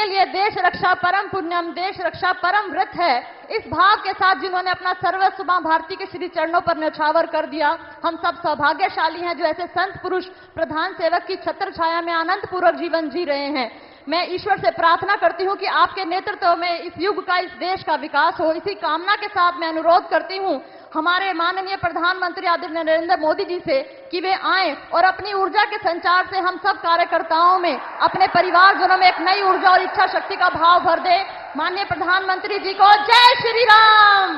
के लिए देश रक्षा परम पुण्यम, देश रक्षा परम व्रत है, इस भाव के साथ जिन्होंने अपना सर्वस्व मां भारती के श्री चरणों पर न्यौछावर कर दिया, हम सब सौभाग्यशाली हैं जो ऐसे संत पुरुष प्रधान सेवक की छत्र छाया में आनंद पूर्वक जीवन जी रहे हैं। मैं ईश्वर से प्रार्थना करती हूं कि आपके नेतृत्व में इस युग का, इस देश का विकास हो। इसी कामना के साथ मैं अनुरोध करती हूं हमारे माननीय प्रधानमंत्री आदरणीय नरेंद्र मोदी जी से कि वे आएं और अपनी ऊर्जा के संचार से हम सब कार्यकर्ताओं में, अपने परिवारजनों में एक नई ऊर्जा और इच्छा शक्ति का भाव भर दे। माननीय प्रधानमंत्री जी को जय श्री राम,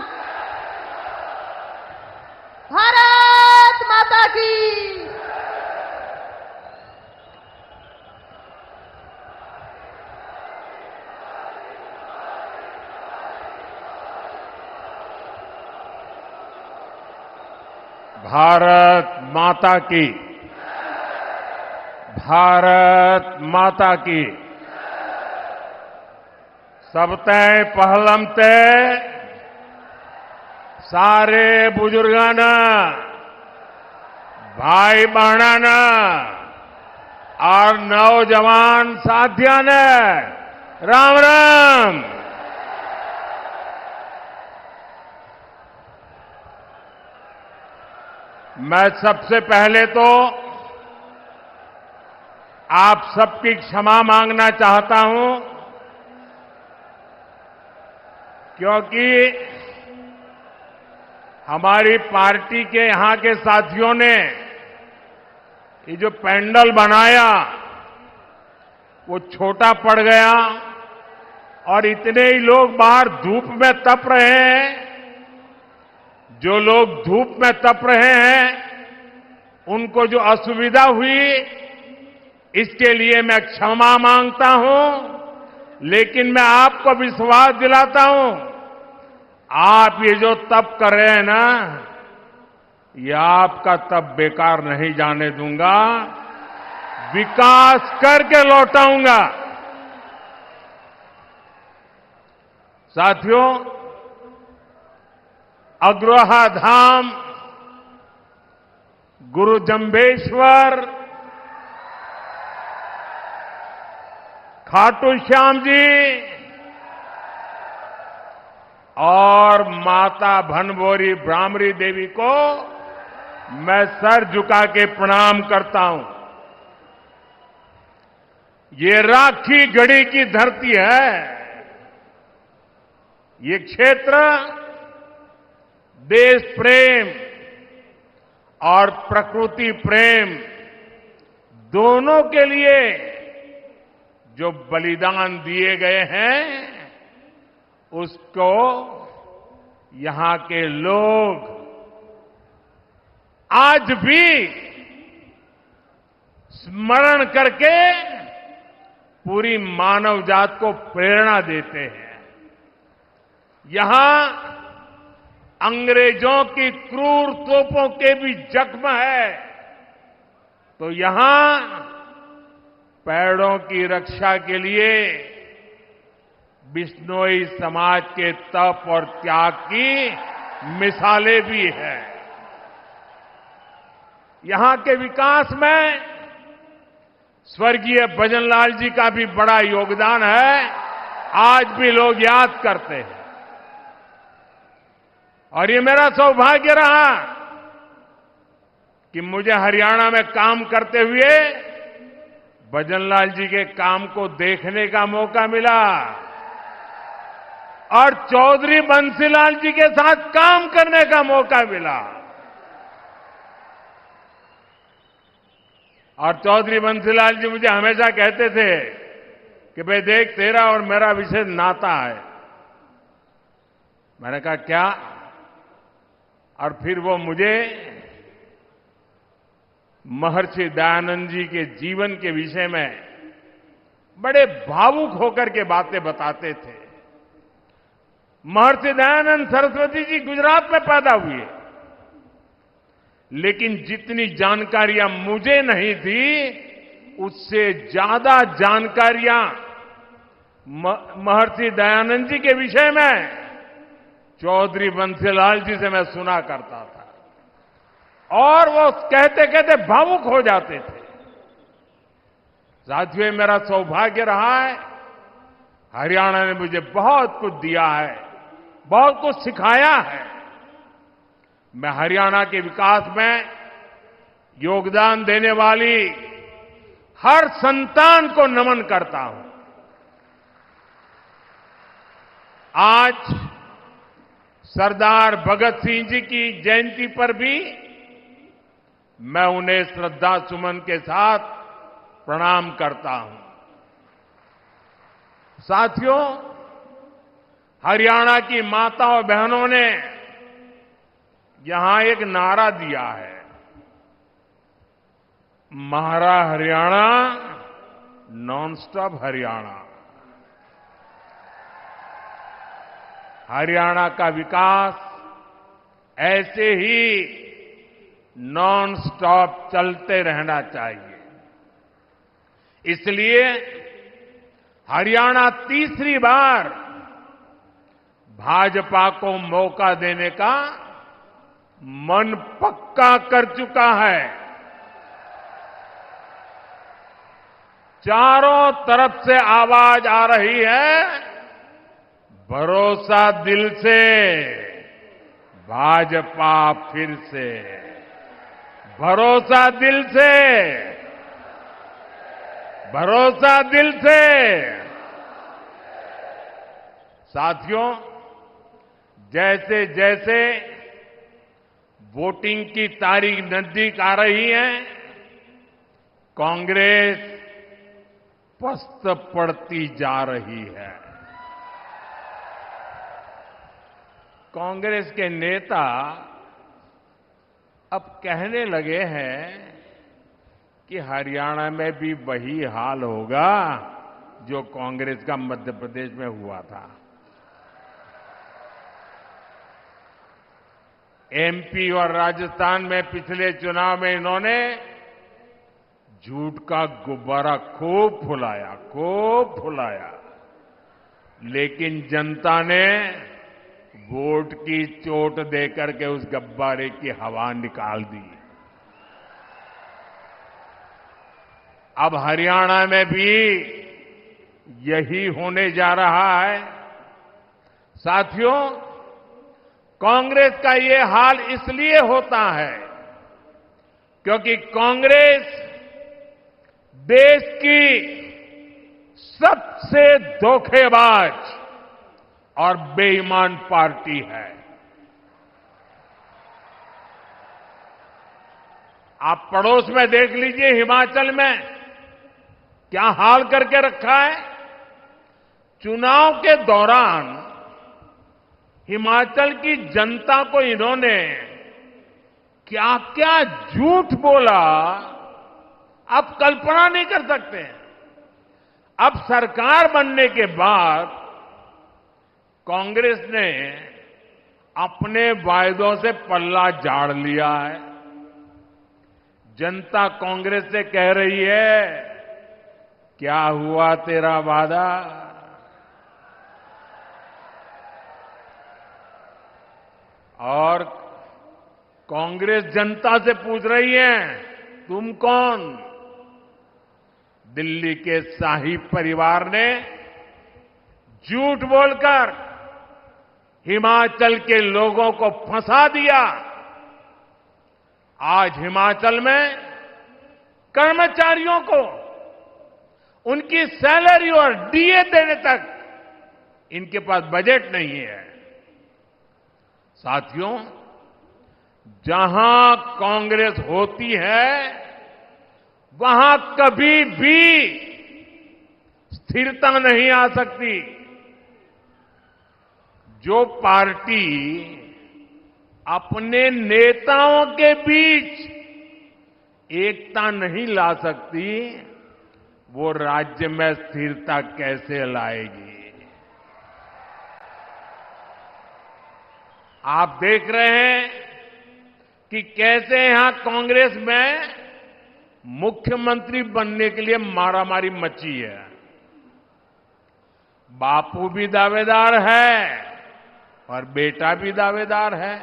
भारत माता की। भारत माता की, भारत माता की। सबतै पहलम ते सारे बुजुर्गाना, भाई बहना और नौजवान साथियों ने राम राम। मैं सबसे पहले तो आप सबकी क्षमा मांगना चाहता हूं, क्योंकि हमारी पार्टी के यहां के साथियों ने ये जो पैंडल बनाया वो छोटा पड़ गया और इतने ही लोग बाहर धूप में तप रहे हैं। जो लोग धूप में तप रहे हैं उनको जो असुविधा हुई इसके लिए मैं क्षमा मांगता हूं, लेकिन मैं आपको विश्वास दिलाता हूं आप ये जो तप कर रहे हैं ना, ये आपका तप बेकार नहीं जाने दूंगा, विकास करके लौटाऊंगा। साथियों, अग्रोहा धाम, गुरु जंबेश्वर, खाटू श्याम जी और माता भनभोरी ब्राह्मणी देवी को मैं सर झुका के प्रणाम करता हूं। ये राखी गढ़ी की धरती है। ये क्षेत्र देश प्रेम और प्रकृति प्रेम दोनों के लिए जो बलिदान दिए गए हैं उसको यहां के लोग आज भी स्मरण करके पूरी मानव जात को प्रेरणा देते हैं। यहां अंग्रेजों की क्रूर तोपों के भी जख्म है, तो यहां पेड़ों की रक्षा के लिए बिश्नोई समाज के तप और त्याग की मिसालें भी हैं। यहां के विकास में स्वर्गीय भजनलाल जी का भी बड़ा योगदान है, आज भी लोग याद करते हैं। और ये मेरा सौभाग्य रहा कि मुझे हरियाणा में काम करते हुए भजनलाल जी के काम को देखने का मौका मिला और चौधरी बंसीलाल जी के साथ काम करने का मौका मिला। और चौधरी बंसीलाल जी मुझे हमेशा कहते थे कि भाई देख, तेरा और मेरा विशेष नाता है। मैंने कहा क्या? और फिर वो मुझे महर्षि दयानंद जी के जीवन के विषय में बड़े भावुक होकर के बातें बताते थे। महर्षि दयानंद सरस्वती जी गुजरात में पैदा हुए, लेकिन जितनी जानकारियां मुझे नहीं थी उससे ज्यादा जानकारियां महर्षि दयानंद जी के विषय में चौधरी बंसीलाल जी से मैं सुना करता था और वो कहते कहते भावुक हो जाते थे। साथियों, मेरा सौभाग्य रहा है हरियाणा ने मुझे बहुत कुछ दिया है, बहुत कुछ सिखाया है। मैं हरियाणा के विकास में योगदान देने वाली हर संतान को नमन करता हूं। आज सरदार भगत सिंह जी की जयंती पर भी मैं उन्हें श्रद्धा सुमन के साथ प्रणाम करता हूं। साथियों, हरियाणा की माताओं बहनों ने यहां एक नारा दिया है, म्हारा हरियाणा नॉन स्टॉप हरियाणा। हरियाणा का विकास ऐसे ही नॉन स्टॉप चलते रहना चाहिए। इसलिए हरियाणा तीसरी बार भाजपा को मौका देने का मन पक्का कर चुका है। चारों तरफ से आवाज आ रही है, भरोसा दिल से, भाजपा फिर से। भरोसा दिल से, भरोसा दिल से। साथियों, जैसे जैसे वोटिंग की तारीख नजदीक आ रही है, कांग्रेस पस्त पड़ती जा रही है। कांग्रेस के नेता अब कहने लगे हैं कि हरियाणा में भी वही हाल होगा जो कांग्रेस का मध्य प्रदेश में हुआ था। एमपी और राजस्थान में पिछले चुनाव में इन्होंने झूठ का गुब्बारा खूब फुलाया, लेकिन जनता ने वोट की चोट देकर के उस गुब्बारे की हवा निकाल दी। अब हरियाणा में भी यही होने जा रहा है। साथियों, कांग्रेस का ये हाल इसलिए होता है क्योंकि कांग्रेस देश की सबसे धोखेबाज और बेईमान पार्टी है। आप पड़ोस में देख लीजिए, हिमाचल में क्या हाल करके रखा है। चुनाव के दौरान हिमाचल की जनता को इन्होंने क्या क्या झूठ बोला, आप कल्पना नहीं कर सकते। अब सरकार बनने के बाद कांग्रेस ने अपने वायदों से पल्ला झाड़ लिया है। जनता कांग्रेस से कह रही है, क्या हुआ तेरा वादा? और कांग्रेस जनता से पूछ रही है, तुम कौन? दिल्ली के शाही परिवार ने झूठ बोलकर हिमाचल के लोगों को फंसा दिया। आज हिमाचल में कर्मचारियों को उनकी सैलरी और डीए देने तक इनके पास बजट नहीं है। साथियों, जहां कांग्रेस होती है वहां कभी भी स्थिरता नहीं आ सकती। जो पार्टी अपने नेताओं के बीच एकता नहीं ला सकती, वो राज्य में स्थिरता कैसे लाएगी? आप देख रहे हैं कि कैसे यहां कांग्रेस में मुख्यमंत्री बनने के लिए मारामारी मची है। बापू भी दावेदार है और बेटा भी दावेदार है,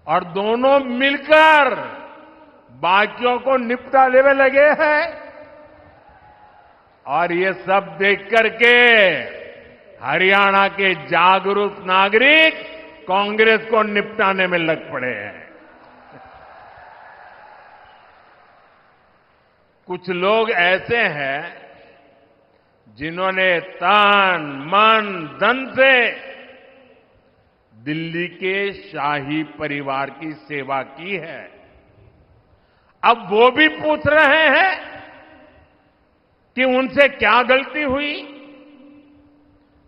और दोनों मिलकर बाकियों को निपटा लेने लगे हैं। और ये सब देख करके हरियाणा के जागरूक नागरिक कांग्रेस को निपटाने में लग पड़े हैं। कुछ लोग ऐसे हैं जिन्होंने तन मन धन से दिल्ली के शाही परिवार की सेवा की है। अब वो भी पूछ रहे हैं कि उनसे क्या गलती हुई।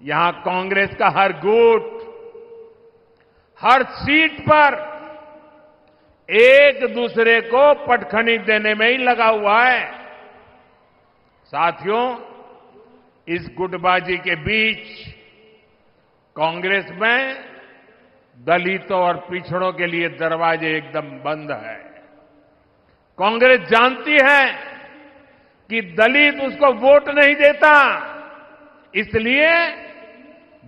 यहां कांग्रेस का हर गुट, हर सीट पर एक दूसरे को पटखनी देने में ही लगा हुआ है। साथियों, इस गुटबाजी के बीच कांग्रेस में दलितों और पिछड़ों के लिए दरवाजे एकदम बंद है। कांग्रेस जानती है कि दलित उसको वोट नहीं देता, इसलिए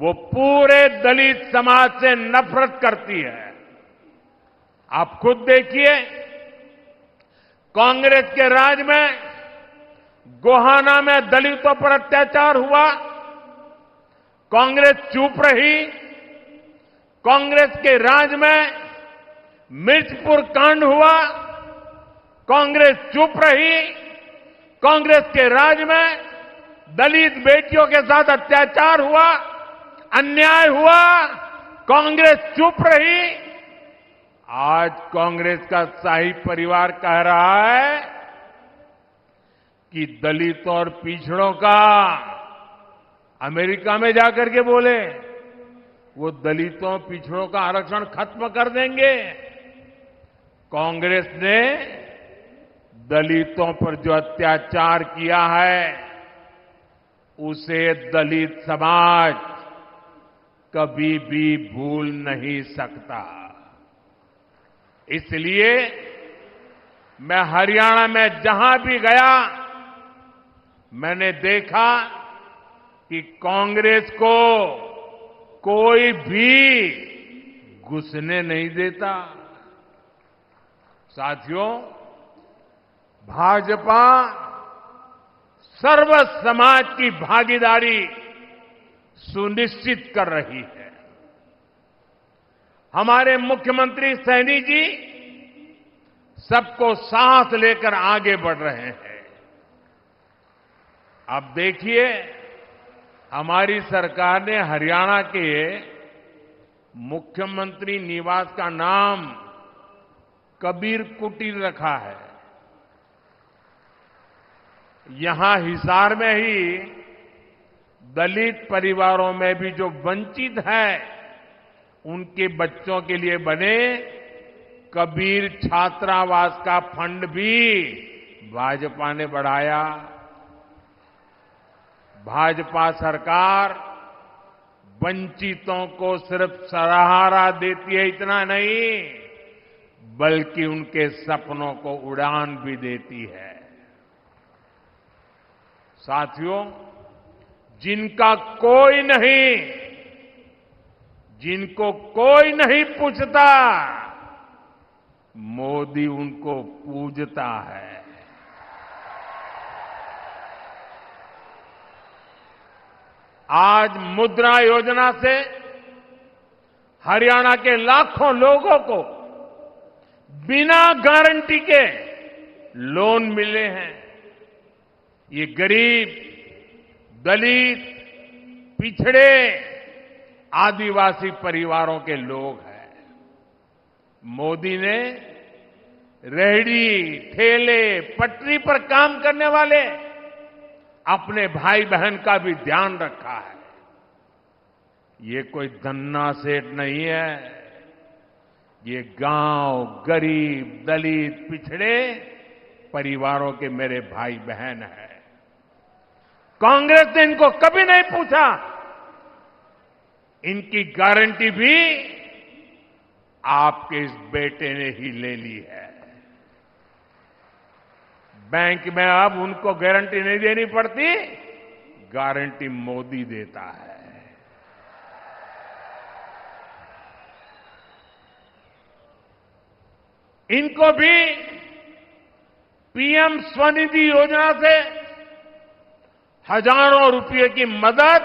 वो पूरे दलित समाज से नफरत करती है। आप खुद देखिए, कांग्रेस के राज में गोहाना में दलितों पर अत्याचार हुआ, कांग्रेस चुप रही। कांग्रेस के राज में मिर्चपुर कांड हुआ, कांग्रेस चुप रही। कांग्रेस के राज में दलित बेटियों के साथ अत्याचार हुआ, अन्याय हुआ, कांग्रेस चुप रही। आज कांग्रेस का शाही परिवार कह रहा है कि दलितों और पिछड़ों का अमेरिका में जाकर के बोले वो दलितों पिछड़ों का आरक्षण खत्म कर देंगे। कांग्रेस ने दलितों पर जो अत्याचार किया है उसे दलित समाज कभी भी भूल नहीं सकता। इसलिए मैं हरियाणा में जहां भी गया, मैंने देखा कि कांग्रेस को कोई भी घुसने नहीं देता। साथियों, भाजपा सर्व समाज की भागीदारी सुनिश्चित कर रही है। हमारे मुख्यमंत्री सैनी जी सबको साथ लेकर आगे बढ़ रहे हैं। अब देखिए, हमारी सरकार ने हरियाणा के मुख्यमंत्री निवास का नाम कबीर कुटीर रखा है। यहां हिसार में ही दलित परिवारों में भी जो वंचित है उनके बच्चों के लिए बने कबीर छात्रावास का फंड भी भाजपा ने बढ़ाया। भाजपा सरकार वंचितों को सिर्फ सहारा देती है, इतना नहीं, बल्कि उनके सपनों को उड़ान भी देती है। साथियों, जिनका कोई नहीं, जिनको कोई नहीं पूछता, मोदी उनको पूजता है। आज मुद्रा योजना से हरियाणा के लाखों लोगों को बिना गारंटी के लोन मिले हैं। ये गरीब, दलित, पिछड़े, आदिवासी परिवारों के लोग हैं। मोदी ने रेहड़ी, ठेले, पटरी पर काम करने वाले अपने भाई बहन का भी ध्यान रखा है। ये कोई धन्ना सेठ नहीं है, ये गांव, गरीब, दलित, पिछड़े परिवारों के मेरे भाई बहन हैं। कांग्रेस ने इनको कभी नहीं पूछा। इनकी गारंटी भी आपके इस बेटे ने ही ले ली है। बैंक में अब उनको गारंटी नहीं देनी पड़ती, गारंटी मोदी देता है। इनको भी पीएम स्वनिधि योजना से हजारों रुपए की मदद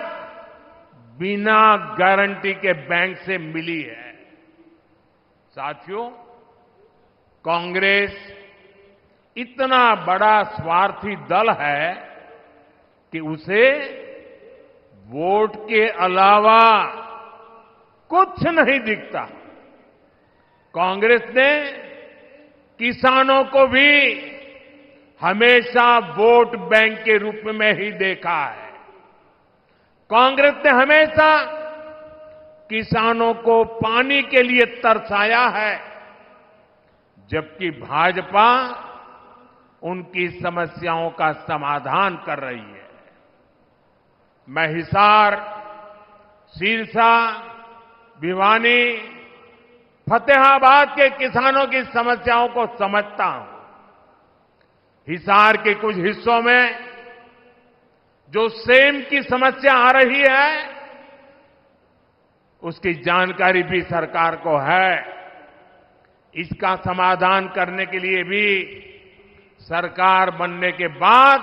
बिना गारंटी के बैंक से मिली है। साथियों, कांग्रेस इतना बड़ा स्वार्थी दल है कि उसे वोट के अलावा कुछ नहीं दिखता। कांग्रेस ने किसानों को भी हमेशा वोट बैंक के रूप में ही देखा है। कांग्रेस ने हमेशा किसानों को पानी के लिए तरसाया है, जबकि भाजपा उनकी समस्याओं का समाधान कर रही है। मैं हिसार, सिरसा, भिवानी, फतेहाबाद के किसानों की समस्याओं को समझता हूं। हिसार के कुछ हिस्सों में जो सेम की समस्या आ रही है, उसकी जानकारी भी सरकार को है। इसका समाधान करने के लिए भी सरकार बनने के बाद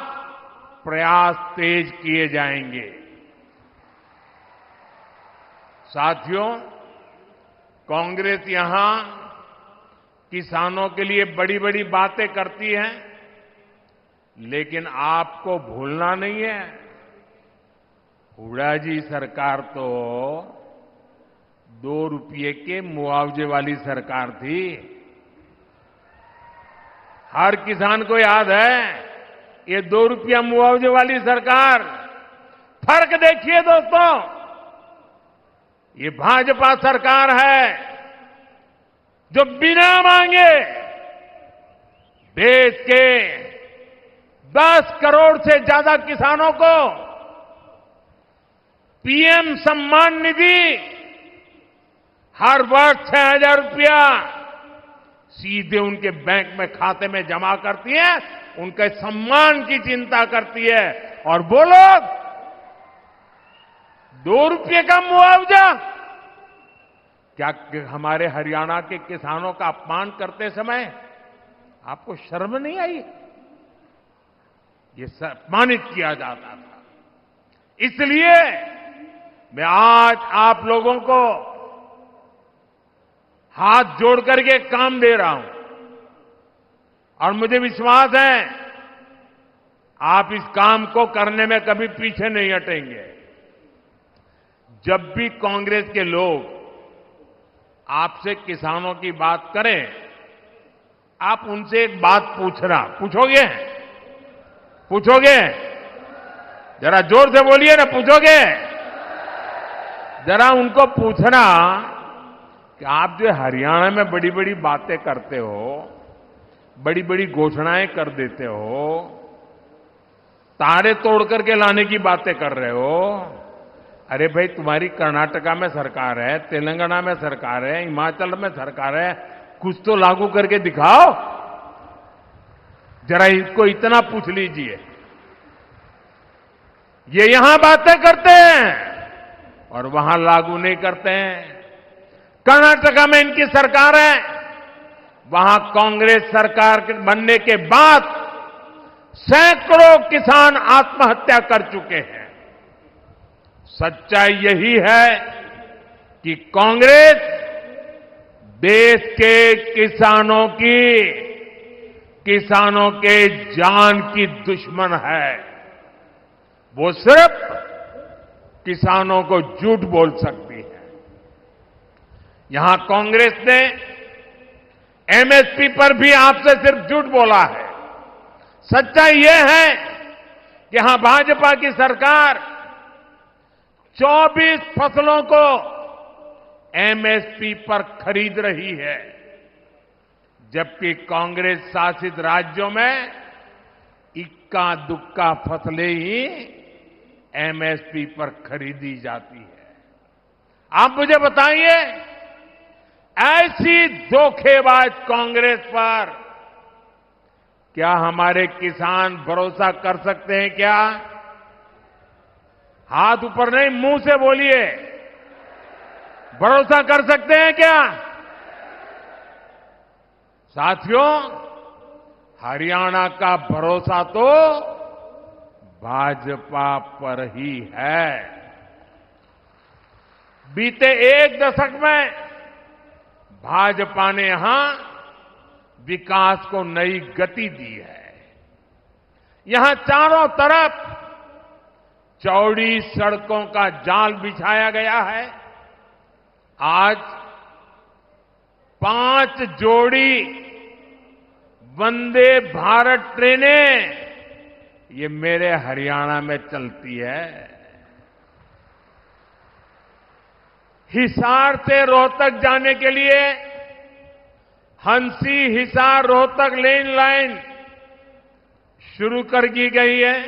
प्रयास तेज किए जाएंगे। साथियों, कांग्रेस यहां किसानों के लिए बड़ी बड़ी बातें करती है, लेकिन आपको भूलना नहीं है, हुड्डा जी सरकार तो 2 रुपये के मुआवजे वाली सरकार थी। हर किसान को याद है, ये 2 रुपया मुआवजे वाली सरकार। फर्क देखिए दोस्तों, ये भाजपा सरकार है जो बिना मांगे देश के 10 करोड़ से ज्यादा किसानों को पीएम सम्मान निधि हर वर्ष 6,000 रुपया सीधे उनके बैंक में खाते में जमा करती है, उनके सम्मान की चिंता करती है। और वो लोग 2 रुपये का मुआवजा, क्या हमारे हरियाणा के किसानों का अपमान करते समय आपको शर्म नहीं आई? ये सम्मानित किया जाता था। इसलिए मैं आज आप लोगों को हाथ जोड़ करके काम दे रहा हूं, और मुझे विश्वास है आप इस काम को करने में कभी पीछे नहीं हटेंगे। जब भी कांग्रेस के लोग आपसे किसानों की बात करें, आप उनसे एक बात पूछोगे? जरा जोर से बोलिए ना, पूछोगे? जरा उनको पूछना कि आप जो हरियाणा में बड़ी बड़ी बातें करते हो, बड़ी बड़ी घोषणाएं कर देते हो, तारे तोड़ करके लाने की बातें कर रहे हो। अरे भाई, तुम्हारी कर्नाटका में सरकार है, तेलंगाना में सरकार है, हिमाचल में सरकार है, कुछ तो लागू करके दिखाओ। जरा इसको इतना पूछ लीजिए। ये यहां बातें करते हैं और वहां लागू नहीं करते हैं। कर्नाटका में इनकी सरकार है, वहां कांग्रेस सरकार बनने के बाद सैकड़ों किसान आत्महत्या कर चुके हैं। सच्चाई यही है कि कांग्रेस देश के किसानों के जान की दुश्मन है। वो सिर्फ किसानों को झूठ बोल सकती है। यहां कांग्रेस ने एमएसपी पर भी आपसे सिर्फ झूठ बोला है। सच्चाई यह है कि यहां भाजपा की सरकार 24 फसलों को एमएसपी पर खरीद रही है, जबकि कांग्रेस शासित राज्यों में इक्का दुक्का फसलें ही एमएसपी पर खरीदी जाती है। आप मुझे बताइए, ऐसी धोखेबाज कांग्रेस पर क्या हमारे किसान भरोसा कर सकते हैं क्या? हाथ ऊपर नहीं, मुंह से बोलिए, भरोसा कर सकते हैं क्या? साथियों, हरियाणा का भरोसा तो भाजपा पर ही है। बीते एक दशक में भाजपा ने यहां विकास को नई गति दी है। यहां चारों तरफ चौड़ी सड़कों का जाल बिछाया गया है। आज 5 जोड़ी वंदे भारत ट्रेनें ये मेरे हरियाणा में चलती है। हिसार से रोहतक जाने के लिए हंसी हिसार रोहतक लेन लाइन शुरू कर दी गई है।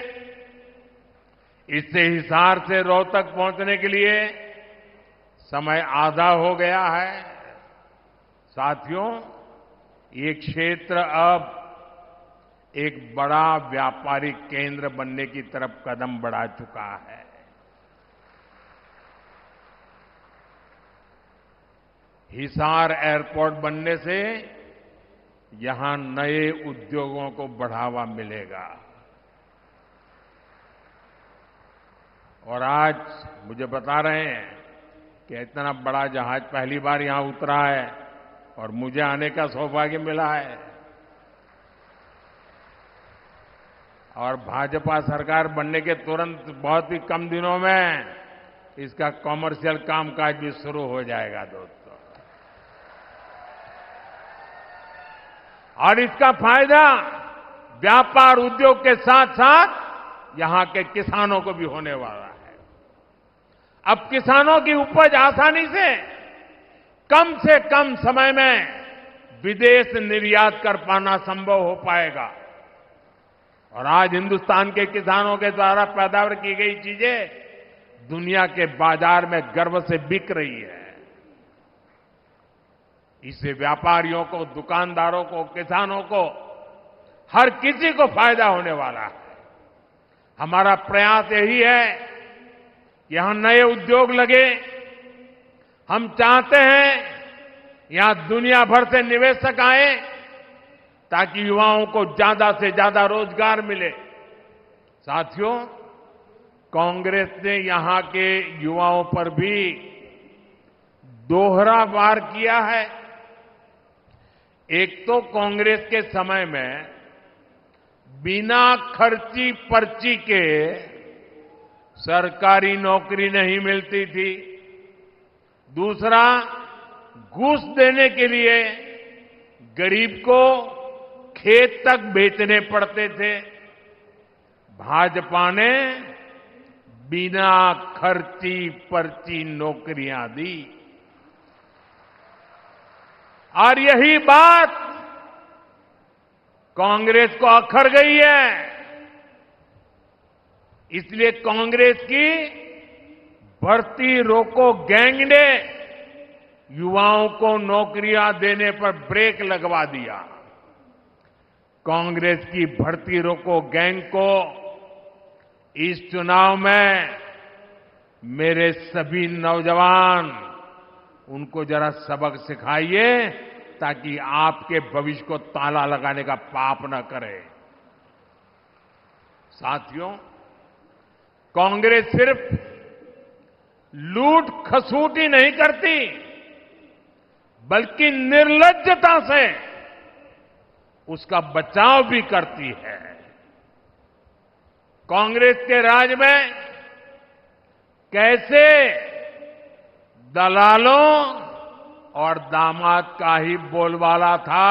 इससे हिसार से रोहतक पहुंचने के लिए समय आधा हो गया है। साथियों, ये क्षेत्र अब एक बड़ा व्यापारिक केंद्र बनने की तरफ कदम बढ़ा चुका है। हिसार एयरपोर्ट बनने से यहां नए उद्योगों को बढ़ावा मिलेगा। और आज मुझे बता रहे हैं कि इतना बड़ा जहाज पहली बार यहां उतरा है और मुझे आने का सौभाग्य मिला है। और भाजपा सरकार बनने के तुरंत बहुत ही कम दिनों में इसका कॉमर्शियल कामकाज भी शुरू हो जाएगा दोस्तों। और इसका फायदा व्यापार उद्योग के साथ साथ यहां के किसानों को भी होने वाला है। अब किसानों की उपज आसानी से कम समय में विदेश निर्यात कर पाना संभव हो पाएगा। और आज हिंदुस्तान के किसानों के द्वारा पैदावार की गई चीजें दुनिया के बाजार में गर्व से बिक रही है। इससे व्यापारियों को, दुकानदारों को, किसानों को, हर किसी को फायदा होने वाला है। हमारा प्रयास यही है कि यहां नए उद्योग लगे। हम चाहते हैं यहां दुनिया भर से निवेशक आए ताकि युवाओं को ज्यादा से ज्यादा रोजगार मिले। साथियों, कांग्रेस ने यहां के युवाओं पर भी दोहरा वार किया है। एक तो कांग्रेस के समय में बिना खर्ची पर्ची के सरकारी नौकरी नहीं मिलती थी। दूसरा, घूस देने के लिए गरीब को खेत तक बेचने पड़ते थे। भाजपा ने बिना खर्ची पर्ची नौकरियां दी। और यही बात कांग्रेस को अखर गई है। इसलिए कांग्रेस की भर्ती रोको गैंग ने युवाओं को नौकरियां देने पर ब्रेक लगवा दिया। कांग्रेस की भर्ती रोको गैंग को इस चुनाव में मेरे सभी नौजवान उनको जरा सबक सिखाइए ताकि आपके भविष्य को ताला लगाने का पाप न करे। साथियों, कांग्रेस सिर्फ लूट खसूट ही नहीं करती बल्कि निर्लज्जता से उसका बचाव भी करती है। कांग्रेस के राज में कैसे दलालों और दामाद का ही बोलबाला था,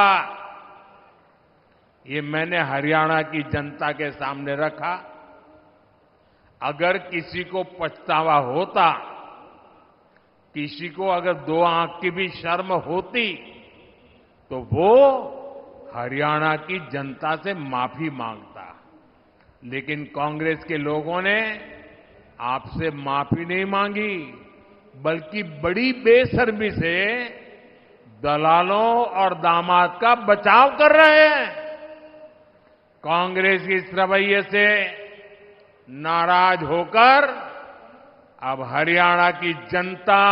ये मैंने हरियाणा की जनता के सामने रखा। अगर किसी को पछतावा होता, किसी को अगर 2 आंख की भी शर्म होती, तो वो हरियाणा की जनता से माफी मांगता। लेकिन कांग्रेस के लोगों ने आपसे माफी नहीं मांगी, बल्कि बड़ी बेशर्मी से दलालों और दामाद का बचाव कर रहे हैं। कांग्रेस के इस रवैये से नाराज होकर अब हरियाणा की जनता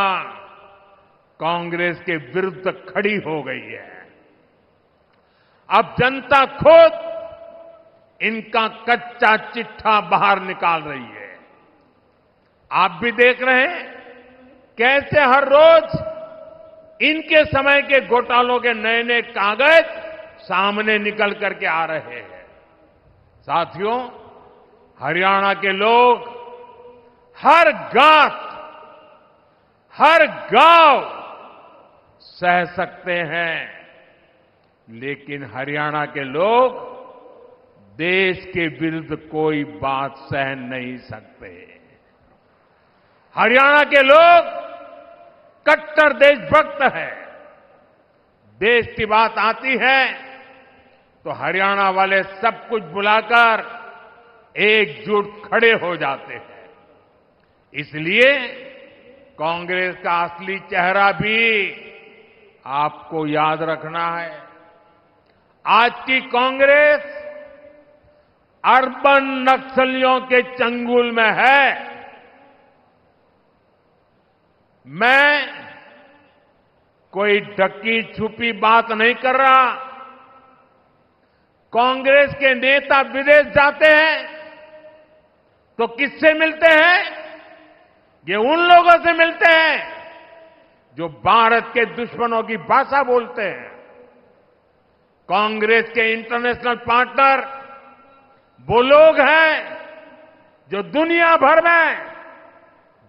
कांग्रेस के विरुद्ध खड़ी हो गई है। अब जनता खुद इनका कच्चा चिट्ठा बाहर निकाल रही है। आप भी देख रहे हैं कैसे हर रोज इनके समय के घोटालों के नए नए कागज सामने निकल करके आ रहे हैं। साथियों, हरियाणा के लोग हर गांव, हर गांव सह सकते हैं, लेकिन हरियाणा के लोग देश के विरुद्ध कोई बात सह नहीं सकते। हरियाणा के लोग कट्टर देशभक्त हैं। देश की बात आती है तो हरियाणा वाले सब कुछ भुलाकर एकजुट खड़े हो जाते हैं। इसलिए कांग्रेस का असली चेहरा भी आपको याद रखना है। आज की कांग्रेस अर्बन नक्सलियों के चंगुल में है। मैं कोई ढकी छुपी बात नहीं कर रहा। कांग्रेस के नेता विदेश जाते हैं तो किससे मिलते हैं? ये उन लोगों से मिलते हैं जो भारत के दुश्मनों की भाषा बोलते हैं। कांग्रेस के इंटरनेशनल पार्टनर वो लोग हैं जो दुनिया भर में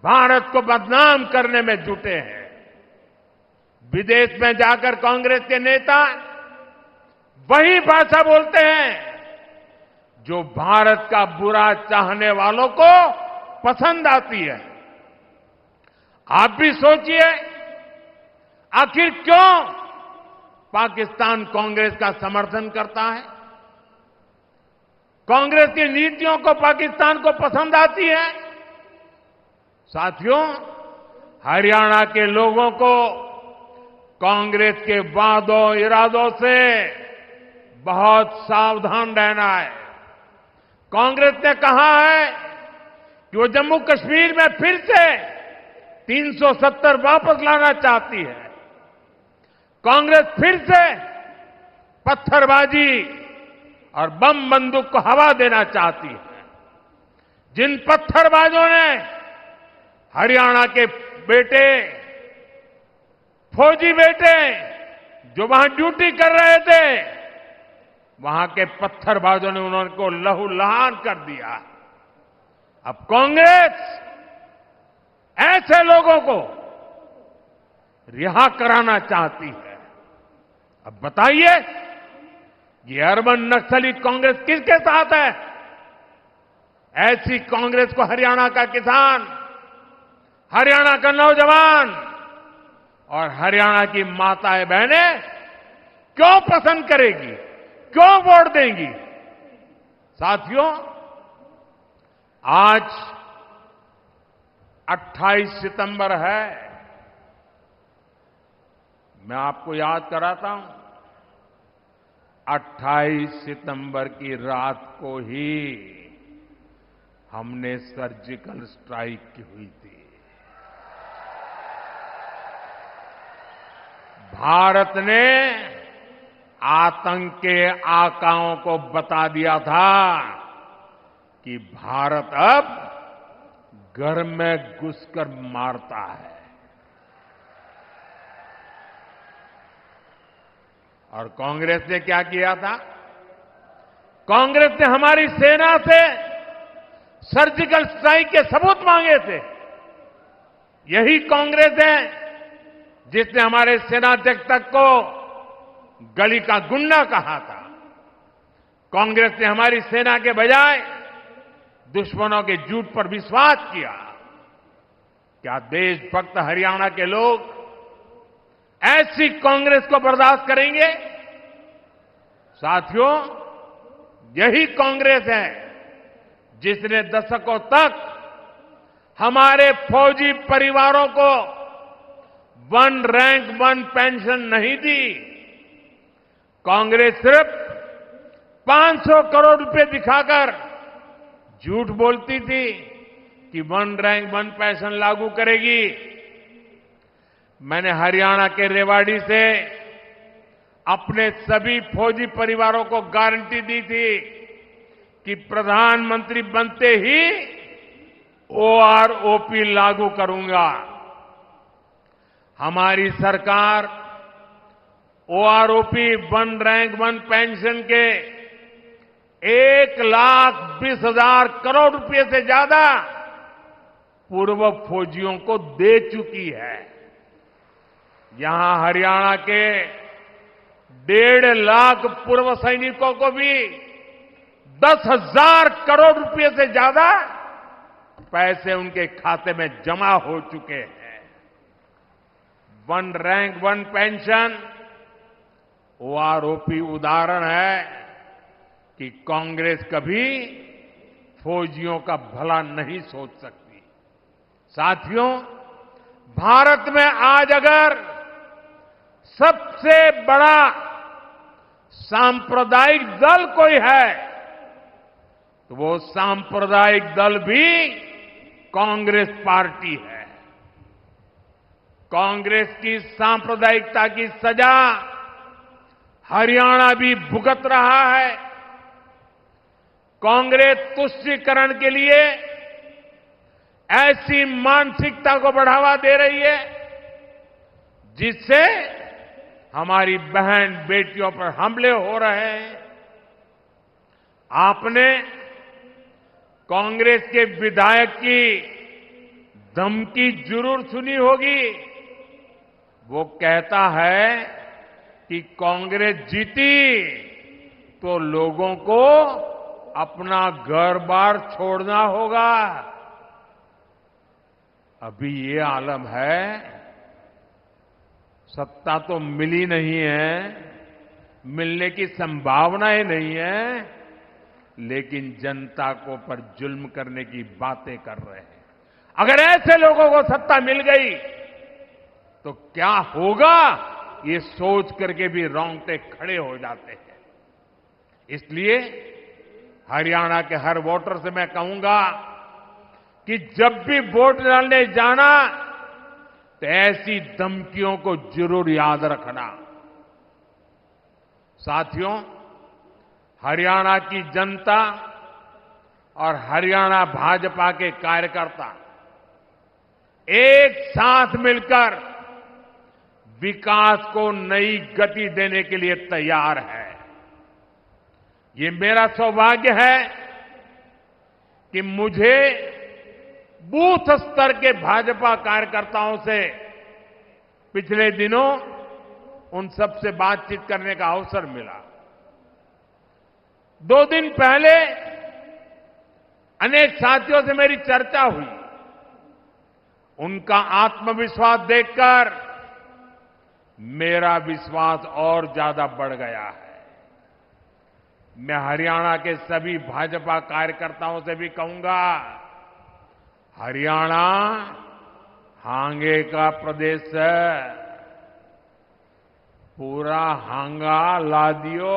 भारत को बदनाम करने में जुटे हैं। विदेश में जाकर कांग्रेस के नेता वही भाषा बोलते हैं जो भारत का बुरा चाहने वालों को पसंद आती है। आप भी सोचिए, आखिर क्यों पाकिस्तान कांग्रेस का समर्थन करता है? कांग्रेस की नीतियों को पाकिस्तान को पसंद आती है। साथियों, हरियाणा के लोगों को कांग्रेस के वादों इरादों से बहुत सावधान रहना है। कांग्रेस ने कहा है कि वो जम्मू कश्मीर में फिर से 370 वापस लाना चाहती है। कांग्रेस फिर से पत्थरबाजी और बम बंदूक को हवा देना चाहती है। जिन पत्थरबाजों ने हरियाणा के बेटे, फौजी बेटे जो वहां ड्यूटी कर रहे थे, वहां के पत्थरबाजों ने उनको लहूलुहान कर दिया। अब कांग्रेस ऐसे लोगों को रिहा कराना चाहती है। अब बताइए, ये अर्बन नक्सली कांग्रेस किसके साथ है? ऐसी कांग्रेस को हरियाणा का किसान, हरियाणा का नौजवान और हरियाणा की माताएं बहनें क्यों पसंद करेगी, क्यों वोट देंगी? साथियों, आज 28 सितंबर है। मैं आपको याद कराता हूं, 28 सितंबर की रात को ही हमने सर्जिकल स्ट्राइक की हुई थी। भारत ने आतंक के आकाओं को बता दिया था कि भारत अब घर में घुसकर मारता है। और कांग्रेस ने क्या किया था? कांग्रेस ने हमारी सेना से सर्जिकल स्ट्राइक के सबूत मांगे थे। यही कांग्रेस है जिसने हमारे सेनाध्यक्ष तक को गली का गुंडा कहा था। कांग्रेस ने हमारी सेना के बजाय दुश्मनों के झूठ पर विश्वास किया। क्या देशभक्त हरियाणा के लोग ऐसी कांग्रेस को बर्दाश्त करेंगे? साथियों, यही कांग्रेस है जिसने दशकों तक हमारे फौजी परिवारों को 1 रैंक 1 पेंशन नहीं दी। कांग्रेस सिर्फ 500 करोड़ रुपए दिखाकर झूठ बोलती थी कि 1 रैंक 1 पेंशन लागू करेगी। मैंने हरियाणा के रेवाड़ी से अपने सभी फौजी परिवारों को गारंटी दी थी कि प्रधानमंत्री बनते ही ओआरओपी लागू करूंगा। हमारी सरकार OROP one rank one pension के 1,20,000 करोड़ रुपए से ज्यादा पूर्व फौजियों को दे चुकी है। यहां हरियाणा के 1.5 लाख पूर्व सैनिकों को भी 10,000 करोड़ रुपए से ज्यादा पैसे उनके खाते में जमा हो चुके हैं। One rank one pension OROP उदाहरण है कि कांग्रेस कभी फौजियों का भला नहीं सोच सकती। साथियों, भारत में आज अगर सबसे बड़ा सांप्रदायिक दल कोई है तो वो सांप्रदायिक दल भी कांग्रेस पार्टी है। कांग्रेस की सांप्रदायिकता की सजा हरियाणा भी भुगत रहा है। कांग्रेस तुष्टीकरण के लिए ऐसी मानसिकता को बढ़ावा दे रही है जिससे हमारी बहन बेटियों पर हमले हो रहे हैं। आपने कांग्रेस के विधायक की धमकी जरूर सुनी होगी। वो कहता है कि कांग्रेस जीती तो लोगों को अपना घर बार छोड़ना होगा। अभी ये आलम है, सत्ता तो मिली नहीं है, मिलने की संभावनाएं नहीं है, लेकिन जनता को पर जुल्म करने की बातें कर रहे हैं। अगर ऐसे लोगों को सत्ता मिल गई तो क्या होगा, ये सोच करके भी रोंगटे खड़े हो जाते हैं। इसलिए हरियाणा के हर वोटर से मैं कहूंगा कि जब भी वोट डालने जाना तो ऐसी धमकियों को जरूर याद रखना। साथियों, हरियाणा की जनता और हरियाणा भाजपा के कार्यकर्ता एक साथ मिलकर विकास को नई गति देने के लिए तैयार है। ये मेरा सौभाग्य है कि मुझे बूथ स्तर के भाजपा कार्यकर्ताओं से पिछले दिनों उन सबसे बातचीत करने का अवसर मिला। 2 दिन पहले अनेक साथियों से मेरी चर्चा हुई। उनका आत्मविश्वास देखकर मेरा विश्वास और ज्यादा बढ़ गया है। मैं हरियाणा के सभी भाजपा कार्यकर्ताओं से भी कहूंगा, हरियाणा हांगे का प्रदेश है, पूरा हांगा ला दियो।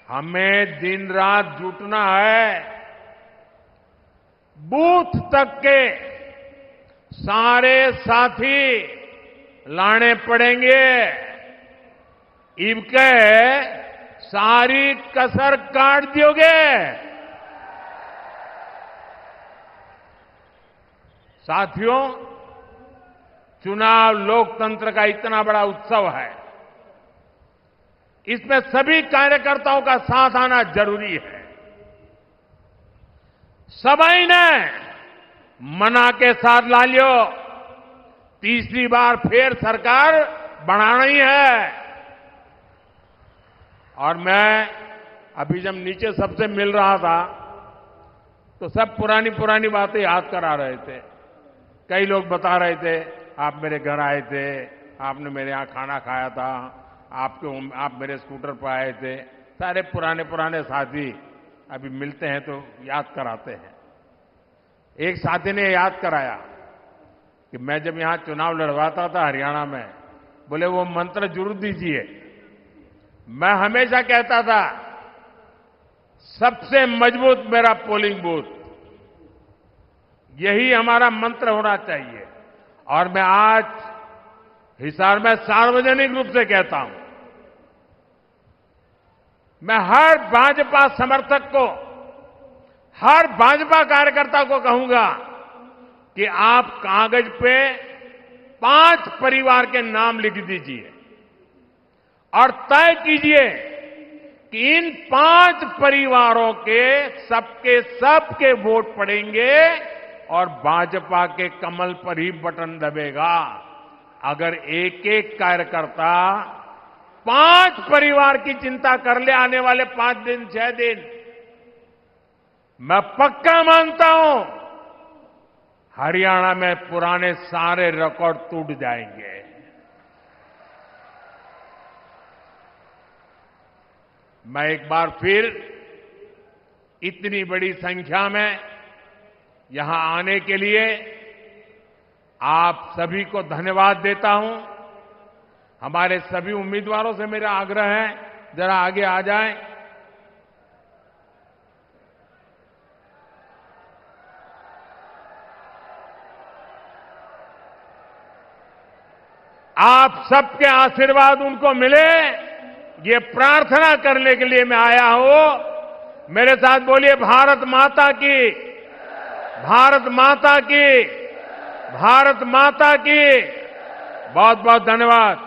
हमें दिन रात जुटना है। बूथ तक के सारे साथी लाने पड़ेंगे। इनके सारी कसर काट दियोगे। साथियों, चुनाव लोकतंत्र का इतना बड़ा उत्सव है, इसमें सभी कार्यकर्ताओं का साथ आना जरूरी है। सभी ने मना के साथ ला लियो, तीसरी बार फिर सरकार बनानी है। और मैं अभी जब नीचे सबसे मिल रहा था तो सब पुरानी पुरानी बातें याद करा रहे थे। कई लोग बता रहे थे, आप मेरे घर आए थे, आपने मेरे यहां खाना खाया था, आप मेरे स्कूटर पर आए थे। सारे पुराने पुराने साथी अभी मिलते हैं तो याद कराते हैं। एक साथी ने याद कराया कि मैं जब यहां चुनाव लड़वाता था हरियाणा में, बोले वो मंत्र जरूर दीजिए। मैं हमेशा कहता था सबसे मजबूत मेरा पोलिंग बूथ, यही हमारा मंत्र होना चाहिए। और मैं आज हिसार में सार्वजनिक रूप से कहता हूं, मैं हर भाजपा समर्थक को, हर भाजपा कार्यकर्ता को कहूंगा कि आप कागज पे 5 परिवार के नाम लिख दीजिए और तय कीजिए कि इन 5 परिवारों के सबके वोट पड़ेंगे और भाजपा के कमल पर ही बटन दबेगा। अगर एक एक कार्यकर्ता 5 परिवार की चिंता कर ले आने वाले 5 दिन 6 दिन, मैं पक्का मानता हूं हरियाणा में पुराने सारे रिकॉर्ड टूट जाएंगे। मैं एक बार फिर इतनी बड़ी संख्या में यहां आने के लिए आप सभी को धन्यवाद देता हूं। हमारे सभी उम्मीदवारों से मेरा आग्रह है, जरा आगे आ जाएं। आप सबके आशीर्वाद उनको मिले, ये प्रार्थना करने के लिए मैं आया हूं। मेरे साथ बोलिए भारत माता की, भारत माता की, भारत माता की। बहुत बहुत धन्यवाद।